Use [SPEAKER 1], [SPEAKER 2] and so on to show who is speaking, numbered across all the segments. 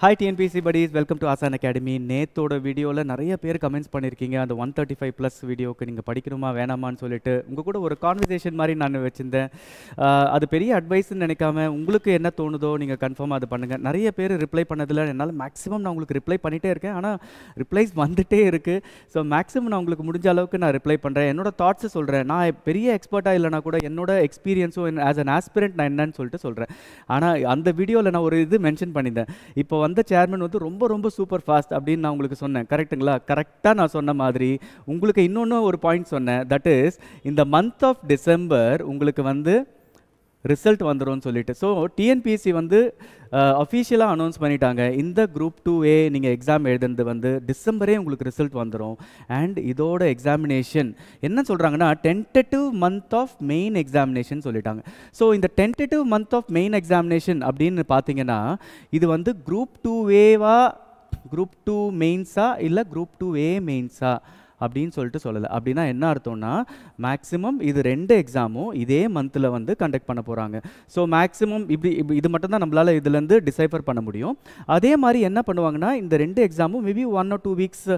[SPEAKER 1] Hi TNPSC buddies, welcome to Aasan academy. நேத்தோட வீடியோவில் நிறைய பேர் கமெண்ட்ஸ் பண்ணியிருக்கீங்க. அந்த 135+ வீடியோக்கு நீங்கள் படிக்கணுமா வேணாமான்னு சொல்லிட்டு உங்கள் கூட ஒரு கான்வர்சேஷன் மாதிரி நான் வச்சுருந்தேன். அது பெரிய அட்வைஸ்ன்னு நினைக்காம உங்களுக்கு என்ன தோணுதோ நீங்கள் கன்ஃபார்மாக அது பண்ணுங்கள். நிறைய பேர் ரிப்ளை பண்ணதில் என்னால் மேக்ஸிமம் நான் உங்களுக்கு ரிப்ளை பண்ணிகிட்டே இருக்கேன். ஆனால் ரிப்ளைஸ் வந்துகிட்டே இருக்குது. ஸோ மேக்ஸிமம் நான் உங்களுக்கு முடிஞ்ச அளவுக்கு நான் ரிப்ளை பண்ணுறேன். என்னோட தாட்ஸை சொல்கிறேன். நான் பெரிய எக்ஸ்பர்ட்டாக இல்லைனா கூட என்னோட எக்ஸ்பீரியன்ஸும் ஆஸ் அன் ஆஸ்பிரண்ட் நான் என்னன்னு சொல்லிட்டு சொல்கிறேன். ஆனால் அந்த வீடியோவில் நான் ஒரு இது மென்ஷன் பண்ணியிருந்தேன். இப்போ வந்த சேர்மன் வந்து ரொம்ப சூப்பர் ஃபாஸ்ட் அப்படின்னு நான் உங்களுக்கு சொன்னேன். கரெக்டுங்களா? கரெக்டாக நான் சொன்ன மாதிரி உங்களுக்கு இன்னொன்று ஒரு பாயிண்ட் சொன்னேன். தட் இஸ் இந்த மந்த் ஆஃப் டிசம்பர் உங்களுக்கு வந்து ரிசல்ட் வந்துடும் சொல்லிட்டு. ஸோ டிஎன்பிஎஸ்சி வந்து அஃபீஷியலாக அனௌன்ஸ் பண்ணிட்டாங்க. இந்த குரூப் 2A நீங்கள் எக்ஸாம் எழுதுனது வந்து டிசம்பரே உங்களுக்கு ரிசல்ட் வந்துடும். அண்ட் இதோட எக்ஸாமினேஷன் என்ன சொல்கிறாங்கன்னா tentative month of main examination சொல்லிட்டாங்க. ஸோ இந்த tentative month of main examination அப்படின்னு பார்த்தீங்கன்னா இது வந்து குரூப் 2A-வா குரூப் 2 மெயின்ஸா இல்லை குரூப் 2A மெயின்ஸா அப்படின்னு சொல்லிட்டு சொல்லலை. அப்படின்னா என்ன அர்த்தம்னா மேக்ஸிமம் இது 2 எக்ஸாமும் இதே மந்தில் வந்து கண்டக்ட் பண்ண போகிறாங்க. ஸோ மேக்ஸிமம் இது மட்டும்தான் நம்மளால் இதுலேருந்து டிசைஃபர் பண்ண முடியும். அதே மாதிரி என்ன பண்ணுவாங்கன்னா இந்த 2 எக்ஸாமும் மேபி 1 or 2 வீக்ஸ்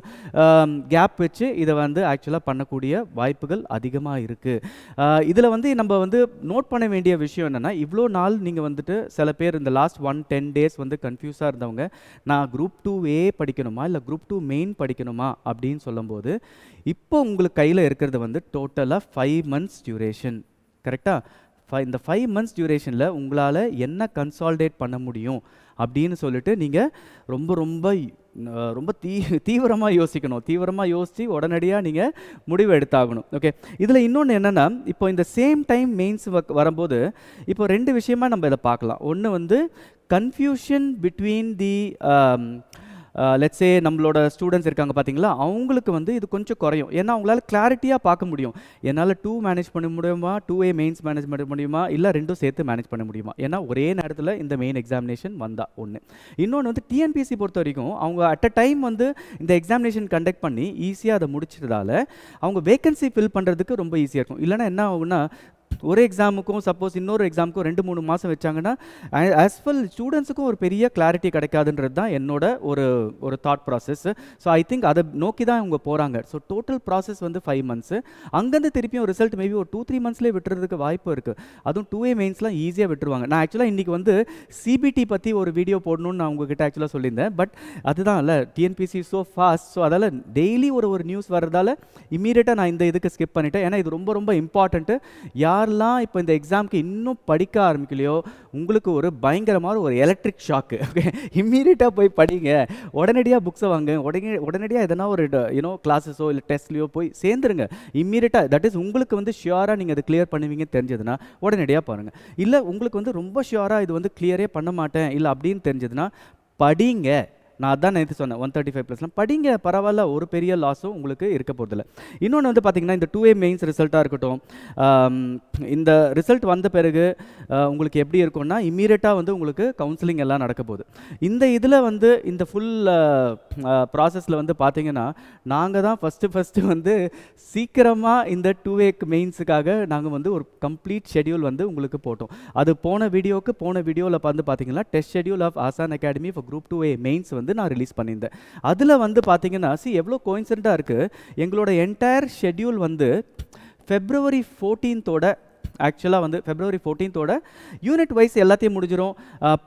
[SPEAKER 1] கேப் வச்சு இதை வந்து ஆக்சுவலாக பண்ணக்கூடிய வாய்ப்புகள் அதிகமாக இருக்குது. இதில் வந்து நம்ம வந்து நோட் பண்ண வேண்டிய விஷயம் என்னென்னா இவ்வளோ நாள் நீங்கள் வந்துட்டு சில பேர் இந்த லாஸ்ட் 1-10 டேஸ் வந்து கன்ஃபியூஸாக இருந்தவங்க நான் குரூப் 2A படிக்கணுமா இல்லை குரூப் 2 மெயின் படிக்கணுமா அப்படின்னு சொல்லும்போது இப்போ உங்களுக்கு கையில் இருக்கிறது வந்து டோட்டலாக 5 months டியூரேஷன். கரெக்டாக? இந்த 5 months டியூரேஷனில் உங்களால் என்ன கன்சால்டேட் பண்ண முடியும் அப்படின்னு சொல்லிட்டு நீங்கள் ரொம்ப தீவிரமாக யோசிக்கணும். தீவிரமாக யோசித்து உடனடியாக நீங்கள் முடிவு எடுத்தாகணும். ஓகே, இதில் இன்னொன்று என்னென்னா இப்போ இந்த சேம் டைம் மெயின்ஸ் வரும்போது இப்போ 2 விஷயமா நம்ம இதை பார்க்கலாம். ஒன்று வந்து confusion between the let's say நம்மளோட ஸ்டூடெண்ட்ஸ் இருக்காங்க பார்த்தீங்களா, அவங்களுக்கு வந்து இது கொஞ்சம் குறையும். ஏன்னா அவங்களால கிளாரிட்டியாக பார்க்க முடியும். என்னால் 2 மேனேஜ் பண்ண முடியுமா, 2A மெயின்ஸ் மேனேஜ் பண்ண முடியுமா, இல்லை 2 சேர்த்து மேனேஜ் பண்ண முடியுமா. ஏன்னா ஒரே நேரத்தில் இந்த மெயின் எக்ஸாமினேஷன் வந்தால் ஒன்று. இன்னொன்று வந்து டிஎன்பிஎஸ்சி பொறுத்த வரைக்கும் அவங்க அட் அ டைம் வந்து இந்த எக்ஸாமினேஷன் கண்டக்ட் பண்ணி ஈஸியாக அதை முடிச்சதால அவங்க வேகன்சி ஃபில் பண்ணுறதுக்கு ரொம்ப ஈஸியாக இருக்கும். இல்லைனா என்ன ஆகும்னா ஒரு எக்ஸாமுக்கும் சப்போஸ் இன்னொரு எக்ஸாமுக்கும் 2-3 மாதம் வச்சாங்கன்னா ஆஸ் வெல் ஸ்டூடெண்ட்ஸுக்கும் ஒரு பெரிய கிளாரிட்டி கிடைக்காதுன்றது தான் என்னோட ஒரு thought process. So I think அதை நோக்கி தான் அவங்க போகிறாங்க. ஸோ டோட்டல் ப்ராசஸ் வந்து 5 months. அங்கேருந்து திருப்பியும் ரிசல்ட் மேபி ஒரு 2-3 monthsலேயே விட்டுறதுக்கு வாய்ப்பு இருக்குது. அதுவும் 2A மெயின்ஸ்லாம் ஈஸியாக விட்டுருவாங்க. நான் ஆக்சுவலாக இன்றைக்கி வந்து CBT பற்றி ஒரு வீடியோ போடணும்னு நான் உங்ககிட்ட ஆக்சுவலாக சொல்லியிருந்தேன். பட் அதுதான் இல்லை டிஎன்பிஎஸ்சி ஸோ ஃபாஸ்ட். ஸோ அதால் டெய்லி ஒரு நியூஸ் வர்றதால இம்மீடியட்டாக நான் இந்த இதுக்கு ஸ்கிப் பண்ணிட்டேன். ஏன்னா இது ரொம்ப இம்பார்ட்டண்ட்டு. யாரெல்லாம் இப்போ இந்த எக்ஸாமுக்கு இன்னும் படிக்க ஆரம்பிக்கலையோ உங்களுக்கு ஒரு பயங்கரமான ஒரு எலக்ட்ரிக் ஷாக்கு. ஓகே, இம்மீடியட்டாக போய் படிங்க. உடனடியாக புக்ஸை வாங்க. உடனடியாக எதனா ஒரு கிளாஸஸோ இல்லை டெஸ்ட்லையோ போய் சேர்ந்துருங்க இம்மீடியட்டாக. தட் இஸ் உங்களுக்கு வந்து ஷியோராக நீங்கள் அதை கிளியர் பண்ணுவீங்கன்னு தெரிஞ்சதுன்னா உடனடியாக பாருங்கள். இல்லை உங்களுக்கு வந்து ரொம்ப ஷியோராக இது வந்து கிளியரே பண்ண மாட்டேன் இல்லை அப்படின்னு தெரிஞ்சதுன்னா படிங்க. நான் அதான் நேற்று சொன்னேன் 135+லாம் படிங்க, பரவாயில்ல, ஒரு பெரிய லாஸும் உங்களுக்கு இருக்க போகிறதில்ல. இன்னொன்று வந்து பார்த்திங்கன்னா இந்த 2A மெயின்ஸ் ரிசல்ட்டாக இருக்கட்டும், இந்த ரிசல்ட் வந்த பிறகு உங்களுக்கு எப்படி இருக்கும்னா இம்மீடியட்டாக வந்து உங்களுக்கு கவுன்சிலிங் எல்லாம் நடக்க போகுது. இந்த இதில் வந்து இந்த ஃபுல் ப்ராசஸில் வந்து பார்த்திங்கன்னா நாங்கள் தான் ஃபஸ்ட்டு வந்து சீக்கிரமாக இந்த 2A மெயின்ஸுக்காக நாங்கள் வந்து ஒரு கம்ப்ளீட் ஷெட்யூல் வந்து உங்களுக்கு போட்டோம். அது போன வீடியோவில் வந்து பார்த்திங்கன்னா டெஸ்ட் ஷெட்யூல் ஆஃப் ஆசான் academy for group 2A mains வந்து நான் ரிலீஸ் பண்ணியிருந்தேன். அதில் வந்து பார்த்தீங்கன்னா எவ்வளோ கோயின்சிடென்ட்டாக இருக்குது. எங்களோட என்டையர் ஷெட்யூல் வந்து February 14th ஆக்சுவலாக வந்து February 14th யூனிட் வைஸ் எல்லாத்தையும் முடிஞ்சிடும்.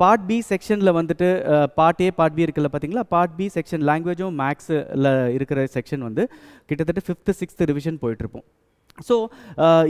[SPEAKER 1] பார்ட் பி செக்ஷனில் வந்துட்டு பார்ட் A பார்ட் B இருக்குல்ல பார்த்தீங்களா, பார்ட் B செக்ஷன் லாங்குவேஜும் மேக்ஸில் இருக்கிற செக்ஷன் வந்து கிட்டத்தட்ட 5th 6th ரிவிஷன் போயிட்டுருப்போம். ஸோ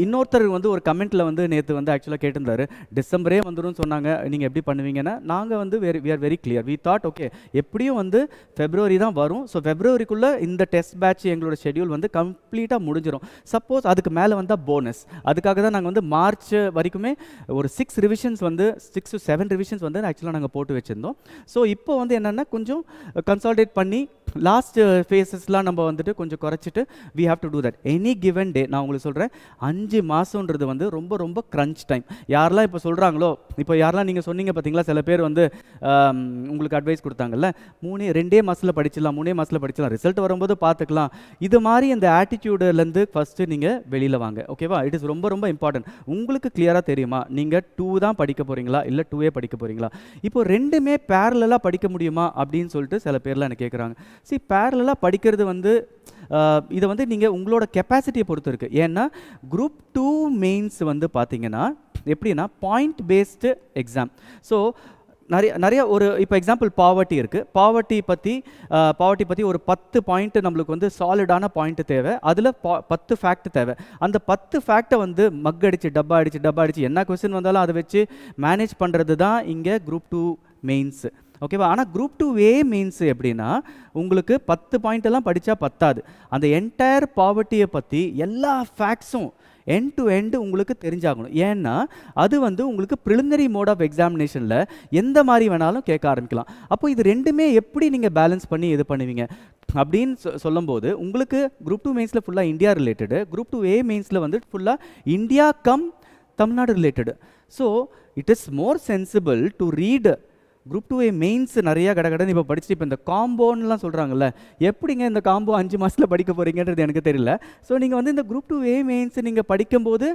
[SPEAKER 1] இன்னொருத்தர் வந்து ஒரு கமெண்ட்டில் வந்து நேற்று வந்து ஆக்சுவலாக கேட்டிருந்தாரு, டிசம்பரே வந்துடும் சொன்னாங்க, நீங்கள் எப்படி பண்ணுவீங்கன்னா நாங்கள் வந்து we are very clear. We thought okay எப்படியும் வந்து February தான் வரும். ஸோ Februaryக்குள்ளே இந்த டெஸ்ட் பேட்ச் எங்களோட ஷெட்யூல் வந்து கம்ப்ளீட்டாக முடிஞ்சிடும். சப்போஸ் அதுக்கு மேலே வந்தால் போனஸ். அதுக்காக தான் நாங்கள் வந்து மார்ச் வரைக்குமே ஒரு 6 ரிவிஷன்ஸ் வந்து 6 to 7 ரிவிஷன்ஸ் வந்து ஆக்சுவலாக நாங்கள் போட்டு வச்சுருந்தோம். ஸோ இப்போ வந்து என்னென்னா கொஞ்சம் கன்சால்டேட் பண்ணி லாஸ்ட் ஃபேஸஸ்லாம் நம்ம வந்துட்டு கொஞ்சம் குறைச்சிட்டு we have to do that any given day. நான் உங்களுக்கு சொல்கிறேன் 5 மாதம்ன்றது வந்து ரொம்ப ரொம்ப க்ரன்ச் டைம். யாரெல்லாம் இப்போ சொல்கிறாங்களோ, இப்போ யாரெல்லாம் நீங்கள் சொன்னீங்க பார்த்தீங்களா, சில பேர் வந்து உங்களுக்கு அட்வைஸ் கொடுத்தாங்கல்ல, 2 மாதத்தில் படிச்சிடலாம், 3 மாதத்தில் படிச்சிடலாம், ரிசல்ட் வரும்போது பார்த்துக்கலாம். இது மாதிரி இந்த ஆட்டிடியூடுலேருந்து ஃபஸ்ட்டு நீங்கள் வெளியில் வாங்க. ஓகேவா? இட் இஸ் ரொம்ப ரொம்ப இம்பார்ட்டன்ட். உங்களுக்கு கிளியராக தெரியுமா நீங்கள் 2 தான் படிக்க போகிறீங்களா இல்லை 2A படிக்க போகிறீங்களா? இப்போ ரெண்டுமே பேரலாக படிக்க முடியுமா அப்படின்னு சொல்லிட்டு சில பேர்லாம் எனக்கு கேட்குறாங்க. சரி, பேரலாக படிக்கிறது வந்து இதை வந்து நீங்கள் உங்களோட கெப்பாசிட்டியை பொறுத்து இருக்குது. ஏன்னா குரூப் 2 மெயின்ஸ் வந்து பார்த்தீங்கன்னா எப்படின்னா பாயிண்ட் பேஸ்டு எக்ஸாம். ஸோ நிறைய ஒரு இப்போ எக்ஸாம்பிள் பாவர்ட்டி இருக்குது. பாவர்ட்டி பற்றி ஒரு 10 பாயிண்ட் நம்மளுக்கு வந்து சாலிடான பாயிண்ட் தேவை. அதில் 10 ஃபேக்ட் தேவை. அந்த 10 ஃபேக்டை வந்து மக்கடிச்சு டப்பா அடிச்சு என்ன கொஸ்டின் வந்தாலும் அதை வச்சு மேனேஜ் பண்ணுறது தான் இங்கே குரூப் 2 மெயின்ஸ். ஓகேவா? ஆனால் குரூப் 2A மெயின்ஸ் எப்படின்னா உங்களுக்கு 10 பாயிண்ட் எல்லாம் படித்தா பத்தாது. அந்த என்டையர் பாவர்ட்டியை பற்றி எல்லா ஃபேக்ட்ஸும் எண்ட் டு எண்ட் உங்களுக்கு தெரிஞ்சாகணும். ஏன்னா அது வந்து உங்களுக்கு ப்ரிலிமினரி மோட் ஆஃப் எக்ஸாமினேஷனில் எந்த மாதிரி வேணாலும் கேட்க ஆரம்பிக்கலாம். அப்போ இது ரெண்டுமே எப்படி நீங்கள் பேலன்ஸ் பண்ணி இது பண்ணுவீங்க அப்படின்னு சொல்லும்போது உங்களுக்கு குரூப் 2 மெயின்ஸில் ஃபுல்லாக இந்தியா ரிலேட்டடு, குரூப் 2A மெயின்ஸில் வந்து ஃபுல்லாக India come Tamil Nadu related. So it is more sensible to read group 2A mains நிறையா கடகடன்னு இப்போ படிச்சுட்டு இப்போ இந்த காம்போன்னுலாம் சொல்கிறாங்கல்ல, எப்படிங்க இந்த காம்போ 5 மாதத்தில் படிக்க போகிறீங்கன்றது எனக்கு தெரியல. ஸோ நீங்கள் வந்து இந்த குரூப் 2A மெயின்ஸ் நீங்கள் படிக்கும்போது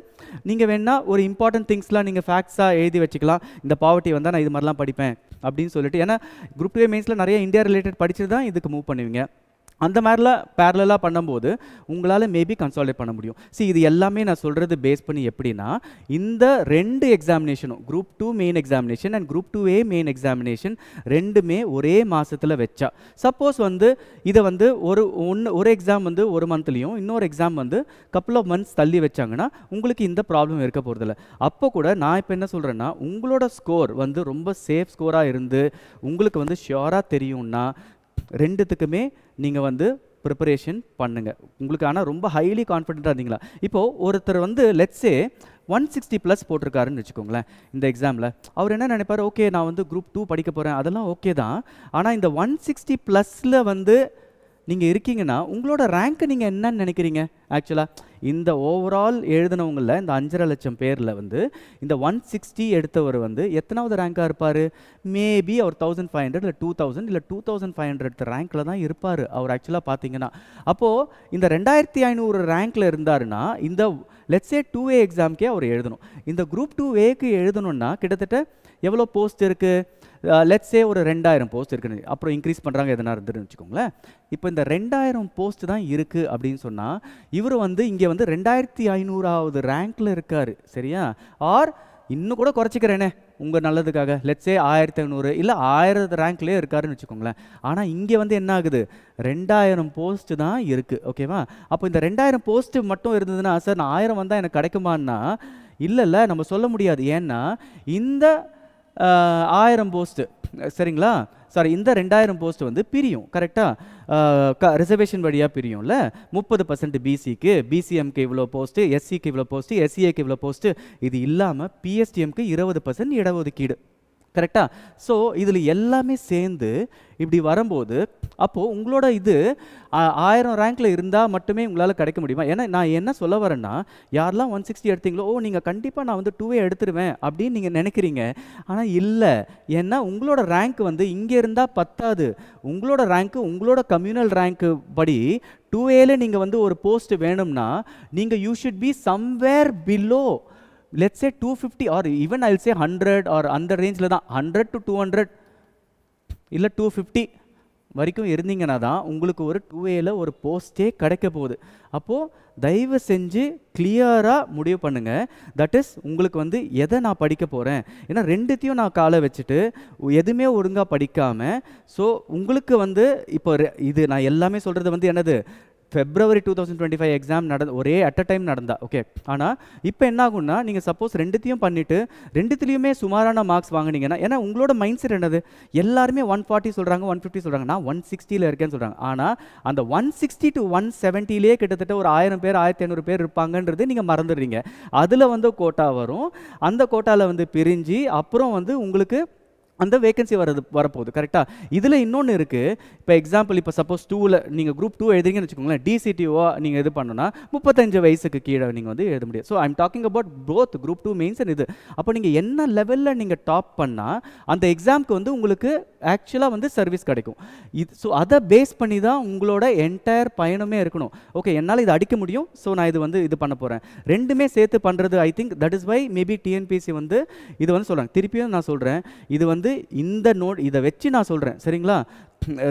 [SPEAKER 1] நீங்கள் வேணால் ஒரு இம்பார்ட்டன்ட் திங்ஸ்லாம் நீங்கள் ஃபேக்ட்ஸாக எழுதி வச்சுக்கலாம். இந்த பாவர்ட்டி வந்தால் நான் இது மாதிரிலாம் படிப்பேன் அப்படின்னு சொல்லிட்டு. ஏன்னா குரூப் 2A மெயின்ஸில் நிறைய இந்தியா ரிலேட்டட் படிச்சுட்டு தான் இதுக்கு மூவ் பண்ணுவீங்க. அந்த மாதிரிலாம் பேரலாக பண்ணும்போது உங்களால் மேபி கன்சாலிடேட் பண்ண முடியும். இது எல்லாமே நான் சொல்கிறது பேஸ் பண்ணி எப்படின்னா இந்த 2 எக்ஸாமினேஷனும் group 2 main examination and group 2A main examination ரெண்டுமே ஒரே மாதத்தில் வச்சா, சப்போஸ் வந்து இதை வந்து ஒரு எக்ஸாம் வந்து ஒரு மந்த்லேயும் இன்னொரு எக்ஸாம் வந்து கப்புள் ஆஃப் மந்த்ஸ் தள்ளி வச்சாங்கன்னா உங்களுக்கு இந்த ப்ராப்ளம் இருக்க போகிறதில்ல. அப்போ கூட நான் இப்போ என்ன சொல்கிறேன்னா உங்களோட ஸ்கோர் வந்து ரொம்ப சேஃப் ஸ்கோராக இருந்து உங்களுக்கு வந்து ஷியோராக தெரியும்னா ரெண்டுத்துக்குமே நீங்கள் வந்து ப்ரிப்பரேஷன் பண்ணுங்கள். உங்களுக்கு ஆனால் ரொம்ப ஹைலி கான்ஃபிடென்ட்டாக இருந்தீங்களா, இப்போது ஒருத்தர் வந்து லெட்ஸே 160+ போட்டிருக்காருன்னு வச்சுக்கோங்களேன் இந்த எக்ஸாமில், அவர் என்ன நினைப்பார், ஓகே நான் வந்து குரூப் 2 படிக்க போகிறேன், அதெல்லாம் ஓகே தான். ஆனால் இந்த 160+ வந்து நீங்கள் இருக்கீங்கன்னா உங்களோட ரேங்க்கை நீங்கள் என்னன்னு நினைக்கிறீங்க? ஆக்சுவலாக இந்த ஓவரால் எழுதினவங்களில் இந்த 5.5 லட்சம் பேரில் வந்து இந்த 160 எடுத்தவர் வந்து எத்தனாவது ரேங்காக இருப்பார்? மேபி அவர் 1500 இல்லை 2000 இல்லை 2500 ரேங்க்கில் தான் இருப்பார் அவர் ஆக்சுவலாக பார்த்தீங்கன்னா. அப்போது இந்த 2500 ரேங்க்கில் இருந்தாருன்னா இந்த லெட்ஸே 2A எக்ஸாம்க்கே அவர் எழுதணும். இந்த குரூப் 2Aக்கு எழுதணுன்னா கிட்டத்தட்ட எவ்வளோ போஸ்ட் இருக்குது? லெட்ஸே ஒரு 2000 போஸ்ட் இருக்குன்னு, அப்புறம் இன்க்ரீஸ் பண்ணுறாங்க எதனா இருந்துன்னு வச்சுக்கோங்களேன். இப்போ இந்த 2000 போஸ்ட் தான் இருக்குது அப்படின்னு சொன்னால் இவர் வந்து இங்கே வந்து 2500வது ரேங்க்கில் இருக்கார். சரியா? ஆர் இன்னும் கூட குறைச்சிக்கிறேனே உங்கள் நல்லதுக்காக, லெட்ஸே 1500 இல்லை 1000 ரேங்க்லேயே இருக்காருன்னு வச்சுக்கோங்களேன். ஆனால் இங்கே வந்து என்ன ஆகுது, 2000 போஸ்ட்டு தான் இருக்குது. ஓகேவா? அப்போ இந்த 2000 போஸ்ட்டு மட்டும் இருந்ததுன்னா சார் நான் 1000 வந்தால் எனக்கு கிடைக்குமான்னா இல்லைல்ல, நம்ம சொல்ல முடியாது. ஏன்னா இந்த 1000 போஸ்ட்டு சரிங்களா, சாரி இந்த 2000 போஸ்ட் வந்து பிரியும் கரெக்டாக, ரிசர்வேஷன் வழியாக பிரியும்ல. 30% பிசிக்கு, பிசிஎம்க்கு இவ்வளோ போஸ்ட்டு, எஸ்சிக்கு இவ்வளோ போஸ்ட்டு, எஸ்சிஏக்கு இவ்வளோ போஸ்ட்டு, இது இல்லாமல் பிஎஸ்டிஎம்க்கு 20% இடஒதுக்கீடு கரெக்டாக. ஸோ இதில் எல்லாமே சேர்ந்து இப்படி வரும்போது அப்போது உங்களோட இது 1000 ரேங்க்கில் இருந்தால் மட்டுமே உங்களால் கிடைக்க முடியுமா? ஏன்னா நான் என்ன சொல்ல வரேன்னா யாரெல்லாம் 160 எடுத்தீங்களோ நீங்கள் கண்டிப்பாக நான் வந்து 2A எடுத்துருவேன் அப்படின்னு நீங்கள் நினைக்கிறீங்க. ஆனால் இல்லை, ஏன்னா உங்களோட ரேங்க் வந்து இங்கே இருந்தால் பத்தாது. உங்களோட ரேங்க்கு உங்களோட கம்யூனல் ரேங்க்கு படி 2Aல நீங்கள் வந்து ஒரு போஸ்ட் வேணும்னா நீங்கள் you should be somewhere below let's say 250 or even I'll say 100 or அந்த ரேஞ்சில் தான் 100 to 200 இல்லை 250 வரைக்கும் இருந்தீங்கன்னா தான் உங்களுக்கு ஒரு 2Aல ஒரு போஸ்டே கிடைக்க போகுது. அப்போது தயவு செஞ்சு கிளியராக முடிவு பண்ணுங்கள். தட் இஸ் உங்களுக்கு வந்து எதை நான் படிக்க போகிறேன், ஏன்னா ரெண்டுத்தையும் நான் காலை வச்சுட்டு எதுவுமே ஒழுங்காக படிக்காமல், ஸோ உங்களுக்கு வந்து இப்போ இது நான் எல்லாமே சொல்கிறது வந்து என்னது February 2025 எக்ஸாம் ஒரே அட் அ டைம் நடந்தா ஓகே. ஆனால் இப்போ என்ன ஆகும்னா நீங்கள் சப்போஸ் ரெண்டுத்தையும் பண்ணிவிட்டு ரெண்டுத்துலேயுமே சுமாரான மார்க்ஸ் வாங்கினீங்கன்னா, ஏன்னா உங்களோட மைண்ட் செட் என்னது, எல்லாருமே 140 சொல்கிறாங்க 150 சொல்கிறாங்க, நான் 160ல் இருக்கேன்னு சொல்கிறாங்க. ஆனால் அந்த 160 to 170லேயே கிட்டத்தட்ட ஒரு 1000 பேர் 1500 பேர் இருப்பாங்கன்றது நீங்கள் மறந்துடுறீங்க. அதில் வந்து கோட்டா வரும், அந்த கோட்டாவில் வந்து பிரிஞ்சு அப்புறம் வந்து உங்களுக்கு அந்த வேகன்சி வரப்போகுது கரெக்டாக. இதில் இன்னொன்று இருக்குது. இப்போ எக்ஸாம்பிள் இப்போ சப்போஸ் 2ல் நீங்கள் குரூப் 2 எழுதுறீங்கன்னு வச்சுக்கோங்களேன், டிசிடிஓ நீங்கள் இது பண்ணணும்னா 35 வயசுக்கு கீழே நீங்கள் வந்து எழுத முடியும். So I'm talking about both group 2 mains and இது. அப்போ நீங்கள் என்ன லெவலில் நீங்கள் டாப் பண்ணால் அந்த எக்ஸாமுக்கு வந்து உங்களுக்கு ஆக்சுவலாக வந்து சர்வீஸ் கிடைக்கும். ஸோ அதை பேஸ் பண்ணி தான் உங்களோட என்டையர் பயணமே இருக்கணும். ஓகே, என்னால் இது அடிக்க முடியும், ஸோ நான் இது பண்ண போகிறேன். ரெண்டுமே சேர்த்து பண்ணுறது I think that is why maybe TNPSC வந்து இது வந்து சொல்கிறாங்க. திருப்பியும் நான் சொல்கிறேன், இது வந்து இந்த இதை வச்சு நான் சொல்கிறேன் சரிங்களா.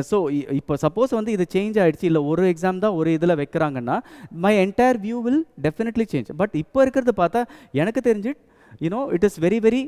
[SPEAKER 1] ஸோ இப்போ சப்போஸ் வந்து இது சேஞ்ச் ஆகிடுச்சு, இல்லை ஒரு எக்ஸாம் தான் ஒரு இதில் வைக்கிறாங்கன்னா my entire view will definitely change. But இப்போ இருக்கிறது பார்த்தா எனக்கு தெரிஞ்சு you know it is very very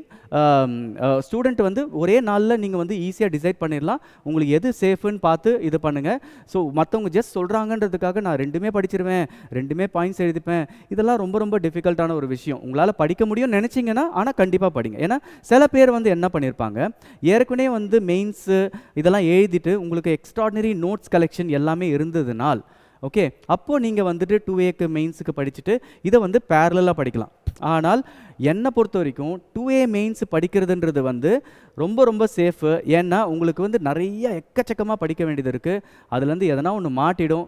[SPEAKER 1] student வந்து ஒரே நாளில் நீங்கள் வந்து ஈஸியாக டிசைட் பண்ணிடலாம். உங்களுக்கு எது சேஃப்னு பார்த்து இது பண்ணுங்கள். ஸோ மற்றவங்க ஜஸ்ட் சொல்கிறாங்கன்றதுக்காக நான் ரெண்டுமே படிச்சிருவேன், ரெண்டுமே பாயிண்ட்ஸ் எழுதிப்பேன், இதெல்லாம் ரொம்ப ரொம்ப டிஃபிகல்ட்டான ஒரு விஷயம். உங்களால் படிக்க முடியும்னு நினச்சிங்கன்னா ஆனால் கண்டிப்பாக படிங்க. ஏன்னா சில பேர் வந்து என்ன பண்ணியிருப்பாங்க, ஏற்கனவே வந்து மெயின்ஸு இதெல்லாம் எழுதிட்டு உங்களுக்கு எக்ஸ்ட்ராடினரி நோட்ஸ் கலெக்ஷன் எல்லாமே இருந்ததுனால் ஓகே, அப்போது நீங்கள் வந்துட்டு 2Aக்கு மெயின்ஸுக்கு படிச்சுட்டு இதை வந்து பேரலாக படிக்கலாம். ஆனால் என்னை பொறுத்த வரைக்கும் 2A மெயின்ஸ் படிக்கிறதுன்றது வந்து ரொம்ப ரொம்ப சேஃபு. ஏன்னா உங்களுக்கு வந்து நிறைய எக்கச்சக்கமாக படிக்க வேண்டியது இருக்குது. அதுலேருந்து எதனா ஒன்று மாட்டிடும்.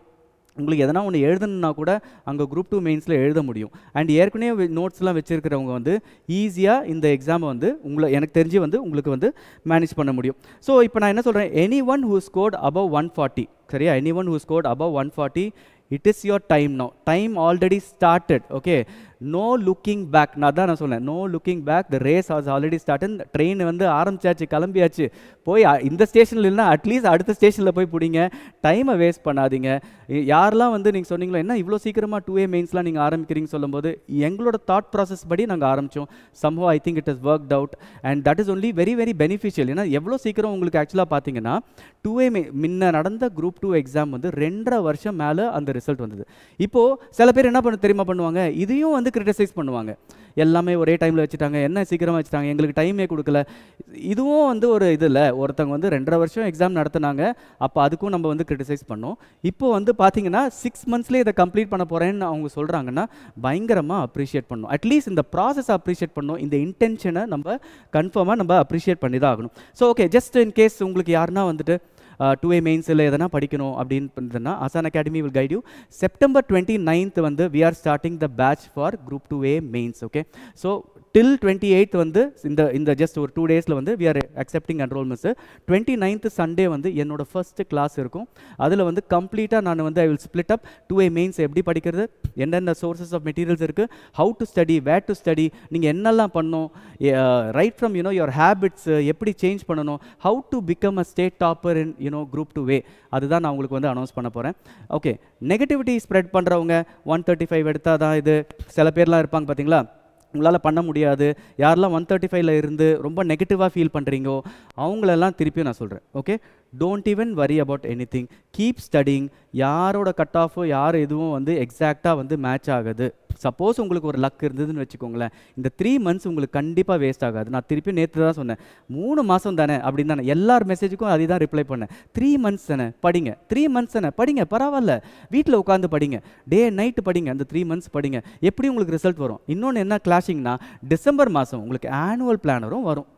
[SPEAKER 1] உங்களுக்கு எதனா ஒன்று எழுதணுன்னா கூட அங்கே குரூப் 2 மெயின்ஸில் எழுத முடியும். அண்ட் ஏற்கனவே நோட்ஸ்லாம் வச்சுருக்கிறவங்க வந்து ஈஸியாக இந்த எக்ஸாமை வந்து எனக்கு தெரிஞ்சு வந்து உங்களுக்கு வந்து மேனேஜ் பண்ண முடியும். ஸோ இப்போ நான் என்ன சொல்கிறேன், any one who scored above 140 சரியா, any one who scored above 140 it is your time now. Time already started. Okay, no looking back. நான் சொன்னேன் no looking back, the race has already started. Train வந்து ஆரம்பிச்சாச்சு, கிளம்பியாச்சு. போய் இந்த ஸ்டேஷனில் இல்லைனா அட்லீஸ்ட் அடுத்த ஸ்டேஷனில் போய் பிடிங்க. டைமை வேஸ்ட் பண்ணாதீங்க. யாரெல்லாம் வந்து நீங்கள் சொன்னீங்களோ என்ன இவ்வளோ சீக்கிரமாக 2A மெயின்ஸ்லாம் நீங்கள் ஆரம்பிக்கிறீங்க சொல்லும்போது எங்களோட தாட் ப்ராசஸ் படி நாங்கள் ஆரம்பித்தோம். somehow I think it has worked out and that is only very very beneficial. ஏன்னா எவ்வளோ சீக்கிரம் உங்களுக்கு ஆக்சுவலாக பார்த்தீங்கன்னா 2A முன்ன நடந்த குரூப் 2 எக்ஸாம் வந்து 2.5 வருஷம் மேலே அந்த ரிசல்ட் வந்தது. இப்போது சில பேர் என்ன தெரியுமா பண்ணுவாங்க, இதையும் வந்து கிரிட்டிசைஸ் பண்ணுவாங்க. எல்லாமே ஒரே டைமில் வச்சுட்டாங்க, என்ன சீக்கிரமாக வச்சுட்டாங்க, எங்களுக்கு டைமே கொடுக்கல. இதுவும் வந்து ஒரு இதில் ஒருத்தவங்க வந்து 2.5 வருஷம் எக்ஸாம் நடத்துனாங்க, அப்போ அதுக்கும் நம்ம வந்து கிரிட்டிசைஸ் பண்ணோம். இப்போ வந்து பார்த்தீங்கன்னா 6 மந்த்ஸ்லேயே இதை கம்ப்ளீட் பண்ண போகிறேன்னு அவங்க சொல்கிறாங்கன்னா பயங்கரமாக அப்ரிஷியேட் பண்ணணும். அட்லீஸ்ட் இந்த ப்ராசஸ் அப்ரிஷியேட் பண்ணணும். இந்த இன்டென்ஷனை நம்ம கன்ஃபார்மாக நம்ம அப்ரிஷியேட் பண்ணி தான் ஆகணும். So okay, just in case உங்களுக்கு யாருன்னா வந்துட்டு 2A மெயின்ஸ் இல்லை எதனா படிக்கணும் அப்படின்னு பண்ணுறதுன்னா ஆசான் academy will guide you. September 29th வந்து we are starting the batch for group 2A mains. Okay, so till 28th வந்து இந்த ஜஸ்ட் ஒரு 2 டேஸில் வந்து we are accepting enrollments. 29th Sunday வந்து என்னோட ஃபர்ஸ்ட் கிளாஸ் இருக்கும். அதில் வந்து கம்ப்ளீட்டாக நான் வந்து I will split up 2A mains எப்படி படிக்கிறது, என்னென்ன சோர்சஸ் ஆஃப் மெட்டீரியல்ஸ் இருக்குது, how to study, where to study, நீங்கள் என்னெல்லாம் பண்ணணும், ரைட் ஃப்ரம் your habits எப்படி சேஞ்ச் பண்ணணும், how to become a state topper in group 2A, அதுதான் நான் உங்களுக்கு வந்து அனௌன்ஸ் பண்ண போகிறேன். ஓகே, நெகட்டிவிட்டி ஸ்ப்ரெட் பண்ணுறவங்க 135 எடுத்தால் தான் இது, சில பேர்லாம் இருப்பாங்க பார்த்தீங்களா, உங்களால் பண்ண முடியாது, யாரெல்லாம் 135ல் இருந்து ரொம்ப நெகட்டிவாக ஃபீல் பண்ணுறீங்கோ அவங்களெல்லாம் திருப்பியும் நான் சொல்கிறேன். Okay, don't even worry about anything, keep studying. யாரோட கட் ஆஃபோ யார் எதுவும் வந்து எக்ஸாக்டாக வந்து மேட்ச் ஆகுது. சப்போஸ் உங்களுக்கு ஒரு லக் இருந்ததுன்னு வச்சுக்கோங்களேன், இந்த 3 மந்த்ஸ் உங்களுக்கு கண்டிப்பாக வேஸ்ட் ஆகாது. நான் திருப்பி நேற்று தான் சொன்னேன், 3 மாதம் தானே அப்படின்னு தானே எல்லார் மெசேஜுக்கும் அதே தான் ரிப்ளை பண்ணேன். 3 மந்த்ஸ் தானே படிங்க, 3 மந்த்ஸ் தானே படிங்க, பரவாயில்ல, வீட்டில் உட்காந்து படிங்க, டே நைட்டு படிங்க, அந்த 3 மந்த்ஸ் படிங்க, எப்படி உங்களுக்கு ரிசல்ட் வரும். இன்னொன்று என்ன கிளாஷிங்னா, டிசம்பர் மாதம் உங்களுக்கு ஆனுவல் பிளானரும் வரும்.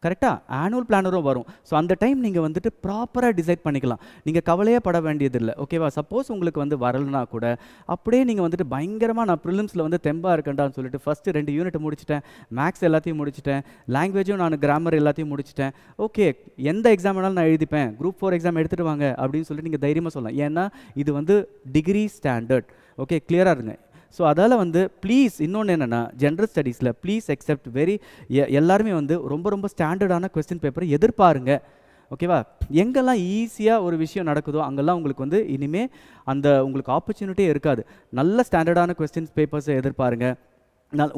[SPEAKER 1] கரெக்டாக, ஆனுவல் பிளானரும் வரும். ஸோ அந்த டைம் நீங்கள் வந்துட்டு ப்ராப்பராக டிசைட் பண்ணிக்கலாம். நீங்கள் கவலையே பட வேண்டியதில்லை. ஓகேவா, சப்போஸ் உங்களுக்கு வந்து வரலனா கூட அப்படியே நீங்கள் வந்துட்டு பயங்கரமாக நான் ப்ரிலிம்ஸில் வந்து தெம்பாக இருக்கேன்டான்னு சொல்லிட்டு ஃபஸ்ட்டு 2 யூனிட் முடிச்சிட்டேன், மேக்ஸ் எல்லாத்தையும் முடிச்சிட்டேன், லாங்குவேஜும் நான் கிராமர் எல்லாத்தையும் முடிச்சிட்டேன், ஓகே எந்த எக்ஸாம் வேணாலும் நான் எழுதிப்பேன், குரூப் 4 எக்ஸாம் எடுத்துகிட்டு வாங்க அப்படின்னு சொல்லிட்டு நீங்கள் தைரியமாக சொல்லலாம். ஏன்னா இது வந்து டிகிரி ஸ்டாண்டர்ட். ஓகே, கிளியராக இருங்க. ஸோ அதால் வந்து ப்ளீஸ் இன்னொன்று என்னென்னா, ஜென்ரல் ஸ்டடீஸில் ப்ளீஸ் எக்ஸெப்ட் எல்லாருமே வந்து ரொம்ப ரொம்ப ஸ்டாண்டர்டான கொஸ்டின் பேப்பரை எதிர்பாருங்க. ஓகேவா, எங்கெல்லாம் ஈஸியாக ஒரு விஷயம் நடக்குதோ அங்கெல்லாம் உங்களுக்கு வந்து இனிமேல் அந்த உங்களுக்கு ஆப்பர்ச்சுனிட்டியே இருக்காது. நல்ல ஸ்டாண்டர்டான கொஸ்டின்ஸ் பேப்பர்ஸை எதிர்பாருங்க.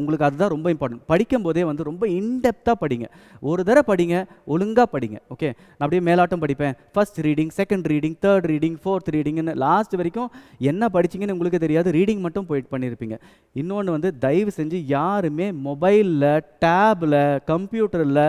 [SPEAKER 1] உங்களுக்கு அதுதான் ரொம்ப இம்பார்ட்டன்ட். படிக்கும் போதே வந்து ரொம்ப இன்டெப்த்தாக படிங்க. ஒரு தடவை படிங்க, ஒழுங்காக படிங்க. ஓகே, நான் அப்படியே மேலாட்டம் படிப்பேன், first reading, second reading, third reading, fourth ரீடிங்னு லாஸ்ட் வரைக்கும் என்ன படிச்சிங்கன்னு உங்களுக்கு தெரியாது, ரீடிங் மட்டும் போயிட்டு பண்ணியிருப்பீங்க. இன்னொன்று வந்து தயவு செஞ்சு யாருமே மொபைலில், டேபில், கம்ப்யூட்டரில்,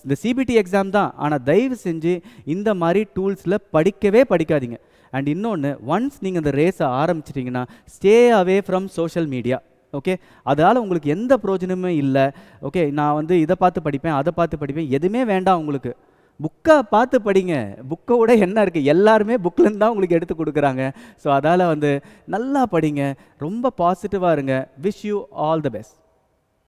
[SPEAKER 1] இந்த சிபிடி எக்ஸாம் தான், ஆனால் தயவு செஞ்சு இந்த மாதிரி டூல்ஸில் படிக்கவே படிக்காதீங்க. அண்ட் இன்னொன்று, ஒன்ஸ் நீங்கள் இந்த ரேஸை ஆரம்பிச்சிட்டிங்கன்னா stay away from social media. Okay. அதால உங்களுக்கு எந்த பிரயோஜனமுமே இல்ல. ஓகே. நான் வந்து இத பார்த்து படிப்பேன், அத பார்த்து படிப்பேன். எதுவுமே வேண்டாம் உங்களுக்கு. புக்க பார்த்து படிங்க. புக்க விட என்ன இருக்கு? எல்லாருமே புக்லேருந்து தான் உங்களுக்கு எடுத்து குடுக்குறாங்க. ஸோ அதால வந்து நல்லா படிங்க. ரொம்ப பாசிட்டிவா இருங்க. Wish you all the best.